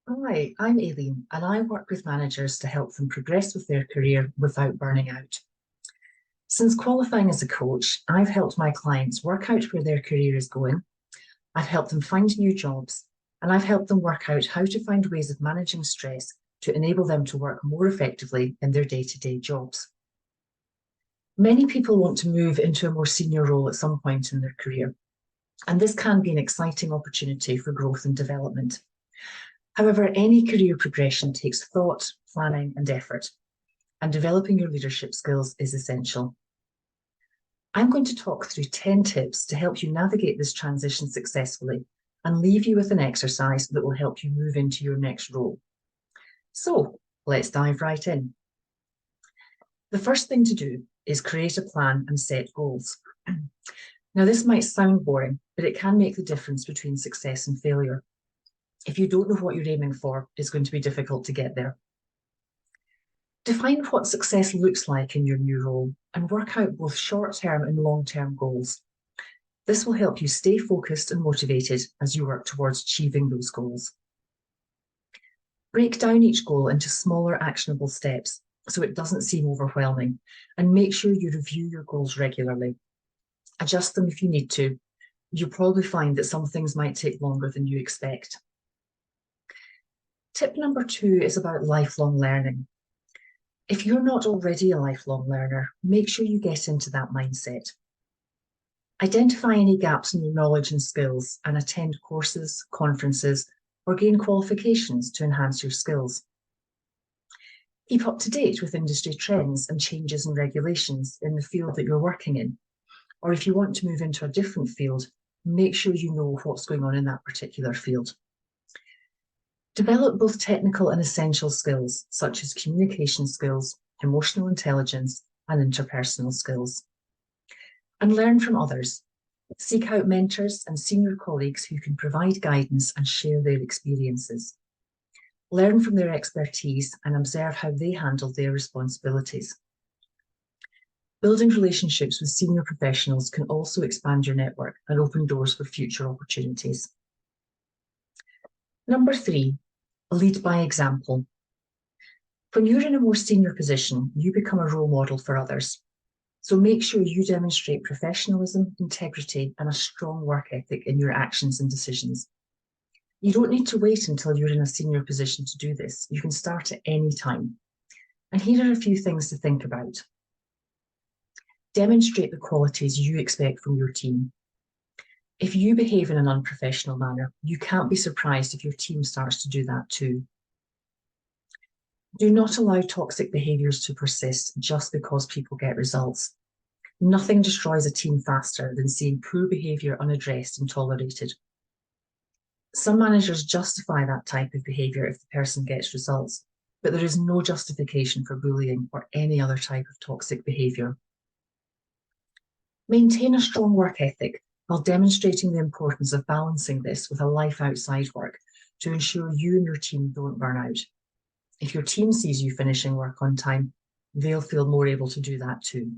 Hi, I'm Aileen, and I work with managers to help them progress with their career without burning out. Since qualifying as a coach, I've helped my clients work out where their career is going. I've helped them find new jobs, and I've helped them work out how to find ways of managing stress to enable them to work more effectively in their day-to-day jobs. Many people want to move into a more senior role at some point in their career, and this can be an exciting opportunity for growth and development. However, any career progression takes thought, planning, and effort, and developing your leadership skills is essential. I'm going to talk through 10 tips to help you navigate this transition successfully and leave you with an exercise that will help you move into your next role. So let's dive right in. The first thing to do is create a plan and set goals. Now, this might sound boring, but it can make the difference between success and failure. If you don't know what you're aiming for, it's going to be difficult to get there. Define what success looks like in your new role and work out both short-term and long-term goals. This will help you stay focused and motivated as you work towards achieving those goals. Break down each goal into smaller actionable steps so it doesn't seem overwhelming, and make sure you review your goals regularly. Adjust them if you need to. You'll probably find that some things might take longer than you expect. Tip number 2 is about lifelong learning. If you're not already a lifelong learner, make sure you get into that mindset. Identify any gaps in your knowledge and skills and attend courses, conferences, or gain qualifications to enhance your skills. Keep up to date with industry trends and changes in regulations in the field that you're working in. Or if you want to move into a different field, make sure you know what's going on in that particular field. Develop both technical and essential skills, such as communication skills, emotional intelligence, and interpersonal skills. And learn from others. Seek out mentors and senior colleagues who can provide guidance and share their experiences. Learn from their expertise and observe how they handle their responsibilities. Building relationships with senior professionals can also expand your network and open doors for future opportunities. Number 3, lead by example. When you're in a more senior position, you become a role model for others. So make sure you demonstrate professionalism, integrity, and a strong work ethic in your actions and decisions. You don't need to wait until you're in a senior position to do this. You can start at any time. And here are a few things to think about. Demonstrate the qualities you expect from your team. If you behave in an unprofessional manner, you can't be surprised if your team starts to do that too. Do not allow toxic behaviours to persist just because people get results. Nothing destroys a team faster than seeing poor behaviour unaddressed and tolerated. Some managers justify that type of behaviour if the person gets results, but there is no justification for bullying or any other type of toxic behaviour. Maintain a strong work ethic while demonstrating the importance of balancing this with a life outside work to ensure you and your team don't burn out. If your team sees you finishing work on time, they'll feel more able to do that too.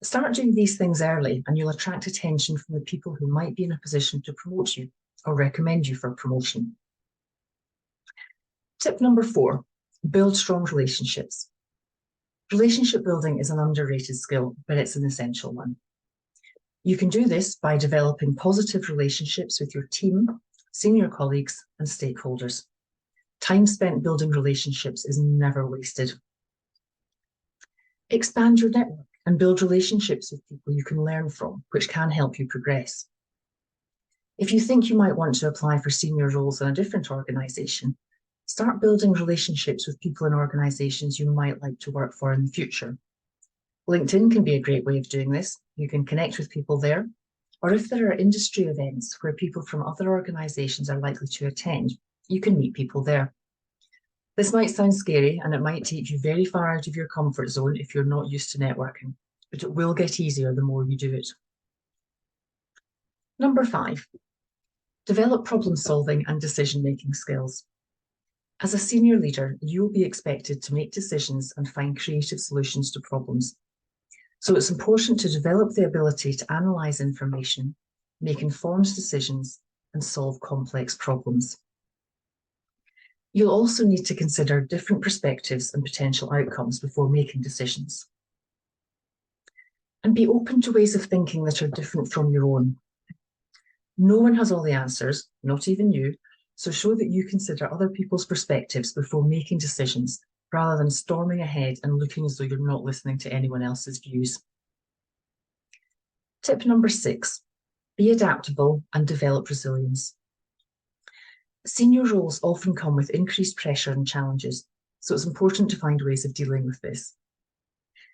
Start doing these things early and you'll attract attention from the people who might be in a position to promote you or recommend you for promotion. Tip number 4, build strong relationships. Relationship building is an underrated skill, but it's an essential one. You can do this by developing positive relationships with your team, senior colleagues, and stakeholders. Time spent building relationships is never wasted. Expand your network and build relationships with people you can learn from, which can help you progress. If you think you might want to apply for senior roles in a different organisation, start building relationships with people in organisations you might like to work for in the future. LinkedIn can be a great way of doing this. You can connect with people there, or if there are industry events where people from other organisations are likely to attend, you can meet people there. This might sound scary and it might take you very far out of your comfort zone if you're not used to networking, but it will get easier the more you do it. Number 5, develop problem-solving and decision-making skills. As a senior leader, you will be expected to make decisions and find creative solutions to problems. So it's important to develop the ability to analyse information, make informed decisions, and solve complex problems. You'll also need to consider different perspectives and potential outcomes before making decisions. And be open to ways of thinking that are different from your own. No one has all the answers, not even you, so show that you consider other people's perspectives before making decisions, rather than storming ahead and looking as though you're not listening to anyone else's views. Tip number 6, be adaptable and develop resilience. Senior roles often come with increased pressure and challenges, so it's important to find ways of dealing with this.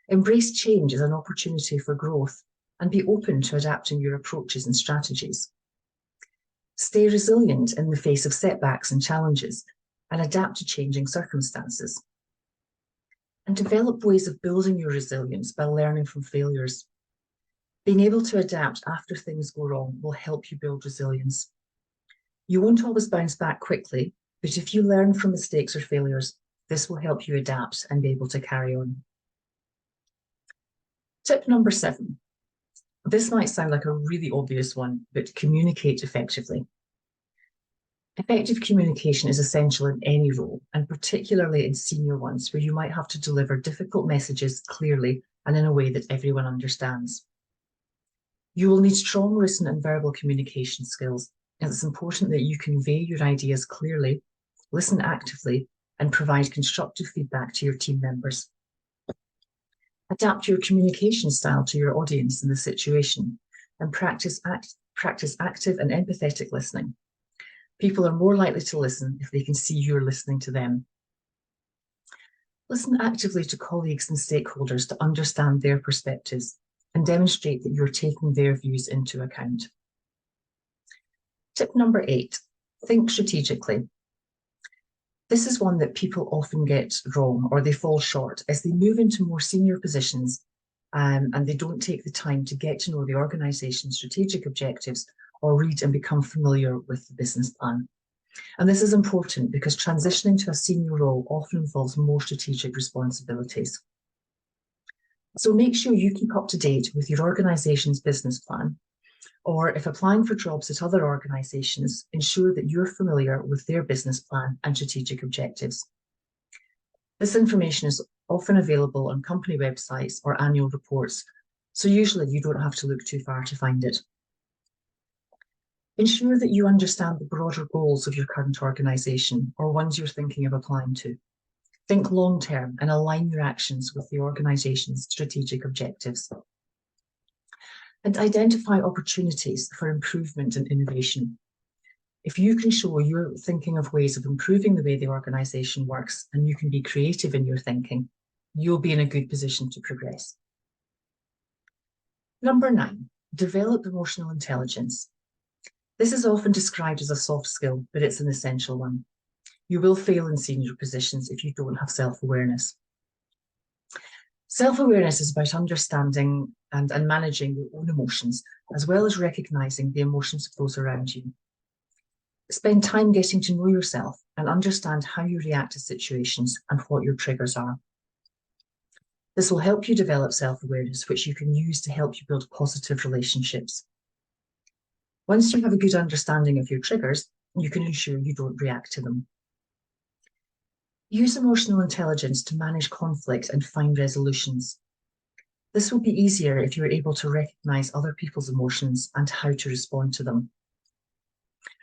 Embrace change as an opportunity for growth and be open to adapting your approaches and strategies. Stay resilient in the face of setbacks and challenges and adapt to changing circumstances. And develop ways of building your resilience by learning from failures. Being able to adapt after things go wrong will help you build resilience. You won't always bounce back quickly, but if you learn from mistakes or failures, this will help you adapt and be able to carry on. Tip number 7. This might sound like a really obvious one, but communicate effectively. Effective communication is essential in any role, and particularly in senior ones, where you might have to deliver difficult messages clearly and in a way that everyone understands. You will need strong written and verbal communication skills, and it's important that you convey your ideas clearly, listen actively, and provide constructive feedback to your team members. Adapt your communication style to your audience and the situation, and practice active and empathetic listening. People are more likely to listen if they can see you're listening to them. Listen actively to colleagues and stakeholders to understand their perspectives and demonstrate that you're taking their views into account. Tip number 8, think strategically. This is one that people often get wrong or they fall short as they move into more senior positions and they don't take the time to get to know the organisation's strategic objectives or read and become familiar with the business plan. And this is important because transitioning to a senior role often involves more strategic responsibilities. So make sure you keep up to date with your organisation's business plan, or if applying for jobs at other organisations, ensure that you're familiar with their business plan and strategic objectives. This information is often available on company websites or annual reports, so usually you don't have to look too far to find it. Ensure that you understand the broader goals of your current organisation or ones you're thinking of applying to. Think long-term and align your actions with the organisation's strategic objectives. And identify opportunities for improvement and innovation. If you can show you're thinking of ways of improving the way the organisation works and you can be creative in your thinking, you'll be in a good position to progress. Number 9, develop emotional intelligence. This is often described as a soft skill, but it's an essential one. You will fail in senior positions if you don't have self-awareness. Self-awareness is about understanding and managing your own emotions, as well as recognising the emotions of those around you. Spend time getting to know yourself and understand how you react to situations and what your triggers are. This will help you develop self-awareness, which you can use to help you build positive relationships. Once you have a good understanding of your triggers, you can ensure you don't react to them. Use emotional intelligence to manage conflict and find resolutions. This will be easier if you're able to recognise other people's emotions and how to respond to them.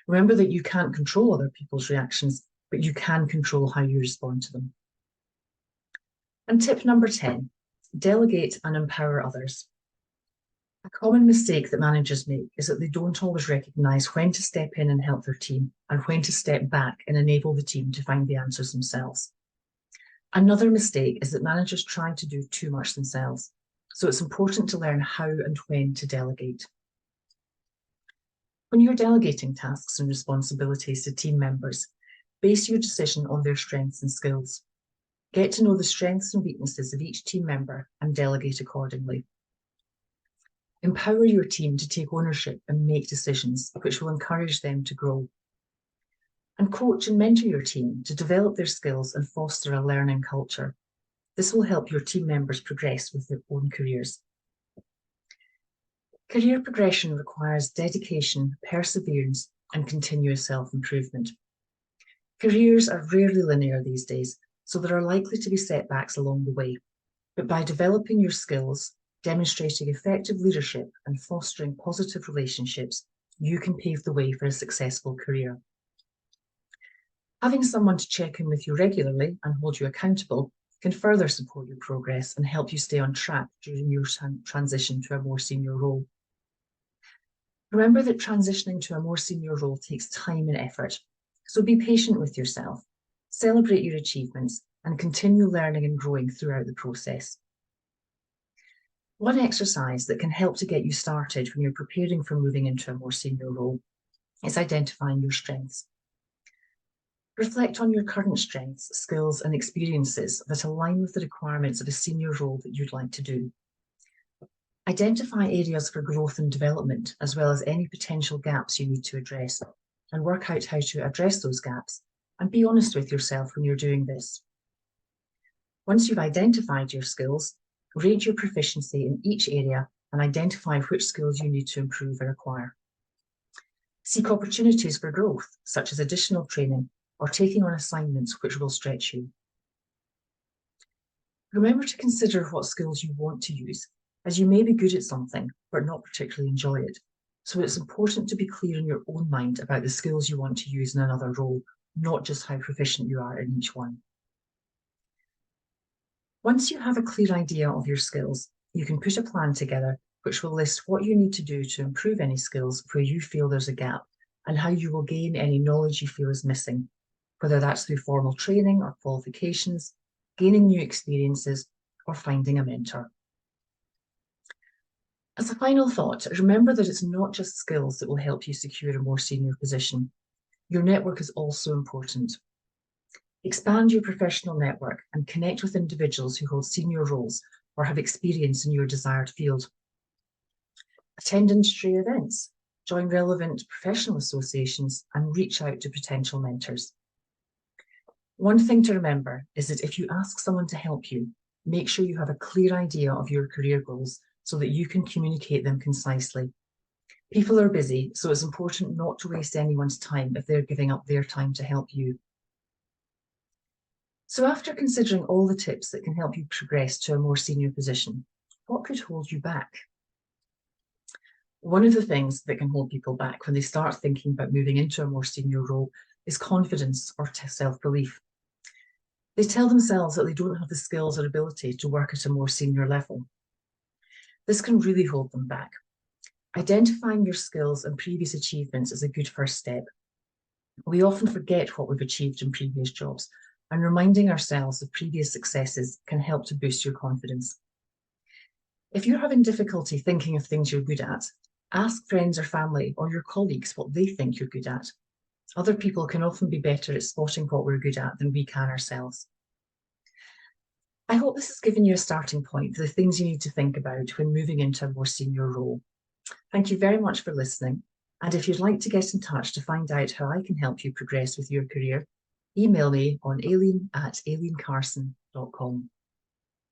Remember that you can't control other people's reactions, but you can control how you respond to them. And tip number 10, delegate and empower others. A common mistake that managers make is that they don't always recognise when to step in and help their team and when to step back and enable the team to find the answers themselves. Another mistake is that managers try to do too much themselves, so it's important to learn how and when to delegate. When you're delegating tasks and responsibilities to team members, base your decision on their strengths and skills. Get to know the strengths and weaknesses of each team member and delegate accordingly. Empower your team to take ownership and make decisions, which will encourage them to grow. And coach and mentor your team to develop their skills and foster a learning culture. This will help your team members progress with their own careers. Career progression requires dedication, perseverance, and continuous self-improvement. Careers are rarely linear these days, so there are likely to be setbacks along the way. But by developing your skills, demonstrating effective leadership, and fostering positive relationships, you can pave the way for a successful career. Having someone to check in with you regularly and hold you accountable can further support your progress and help you stay on track during your transition to a more senior role. Remember that transitioning to a more senior role takes time and effort, so be patient with yourself, celebrate your achievements, and continue learning and growing throughout the process. One exercise that can help to get you started when you're preparing for moving into a more senior role is identifying your strengths. Reflect on your current strengths, skills, and experiences that align with the requirements of a senior role that you'd like to do. Identify areas for growth and development, as well as any potential gaps you need to address, and work out how to address those gaps, and be honest with yourself when you're doing this. Once you've identified your skills, rate your proficiency in each area and identify which skills you need to improve or acquire. Seek opportunities for growth, such as additional training or taking on assignments which will stretch you. Remember to consider what skills you want to use, as you may be good at something but not particularly enjoy it. So it's important to be clear in your own mind about the skills you want to use in another role, not just how proficient you are in each one. Once you have a clear idea of your skills, you can put a plan together which will list what you need to do to improve any skills where you feel there's a gap, and how you will gain any knowledge you feel is missing, whether that's through formal training or qualifications, gaining new experiences, or finding a mentor. As a final thought, remember that it's not just skills that will help you secure a more senior position. Your network is also important. Expand your professional network and connect with individuals who hold senior roles or have experience in your desired field. Attend industry events, join relevant professional associations, and reach out to potential mentors. One thing to remember is that if you ask someone to help you, make sure you have a clear idea of your career goals so that you can communicate them concisely. People are busy, so it's important not to waste anyone's time if they're giving up their time to help you. So after considering all the tips that can help you progress to a more senior position, what could hold you back? One of the things that can hold people back when they start thinking about moving into a more senior role is confidence or self-belief. They tell themselves that they don't have the skills or ability to work at a more senior level. This can really hold them back. Identifying your skills and previous achievements is a good first step. We often forget what we've achieved in previous jobs, and reminding ourselves of previous successes can help to boost your confidence. If you're having difficulty thinking of things you're good at, ask friends or family or your colleagues what they think you're good at. Other people can often be better at spotting what we're good at than we can ourselves. I hope this has given you a starting point for the things you need to think about when moving into a more senior role. Thank you very much for listening. And if you'd like to get in touch to find out how I can help you progress with your career, email me on aileen@aileencarson.com.